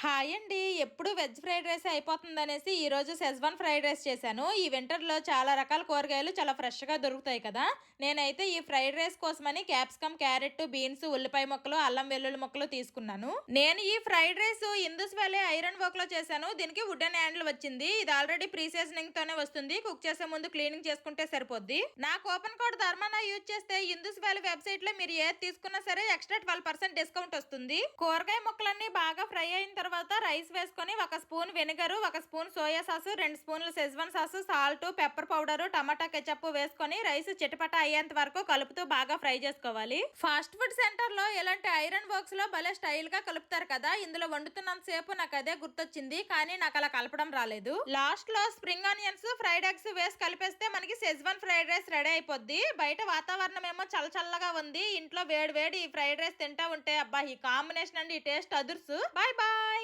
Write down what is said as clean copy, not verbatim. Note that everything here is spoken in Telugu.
హాయ్ అండి. ఎప్పుడు వెజ్ ఫ్రైడ్ రైస్ అయిపోతుందనేసి ఈరోజు సెజ్వాన్ ఫ్రైడ్ రైస్ చేశాను. ఈ వింటర్లో చాలా రకాల కూరగాయలు చాలా ఫ్రెష్గా దొరుకుతాయి కదా. నేనైతే ఈ ఫ్రైడ్ రైస్ కోసమని క్యాప్సికమ్, క్యారెట్, బీన్స్, ఉల్లిపాయ ముక్కలు, అల్లం వెల్లుల్లి ముక్కలు తీసుకున్నాను. నేను ఈ fried rice Indu's valley iron work లో చేశాను. దీనికి వుడెన్ హ్యాండిల్ వచ్చింది. ఇది ఆల్రెడీ ప్రీ సీజనింగ్ తోనే వస్తుంది. కుక్ చేసే ముందు క్లీనింగ్ చేసుకుంటే సరిపోద్ది. నా కూపన్ కోడ్ ధర్మాన యూజ్ చేస్తే ఇందూస్ వ్యాలీ వెబ్సైట్ లో మీరు ఏది తీసుకున్నా సరే ఎక్స్ట్రా 12% డిస్కౌంట్ వస్తుంది. కూరగాయ ముక్కలన్నీ బాగా ఫ్రై అయిన తర్వాత రైస్ వేసుకొని ఒక స్పూన్ వెనిగర్, ఒక స్పూన్ సోయా సాస్, 2 స్పూన్లు Schezwan sauce, salt, pepper powder, tomato ketchup వేసుకొని రైస్ చిటపట అయ్యేంత వరకు కలుపుతూ బాగా ఫ్రై చేసుకోవాలి. ఫాస్ట్ ఫుడ్ సెంటర్ లో ఇలాంటి ఐరన్ వర్క్స్ లో భలే స్టైల్ గా కలుపుతారు కదా. ఇందులో వండుతున్నంత సేపు నాకు అదే గుర్తొచ్చింది, కానీ నాకు అలా కలపడం రాలేదు. లాస్ట్ లో స్ప్రింగ్ ఆనియన్స్, ఫ్రైడ్ ఎగ్స్ వేసి కలిపేస్తే మనకి సెజ్వాన్ ఫ్రైడ్ రైస్ రెడీ అయిపోద్ది. బయట వాతావరణం ఏమో చల్లగా ఉంది. ఇంట్లో వేడి వేడి ఫ్రైడ్ రైస్ తింటా ఉంటే అబ్బా ఈ కాంబినేషన్ అండి, ఈ టేస్ట్ అదుర్సు. Bye bye.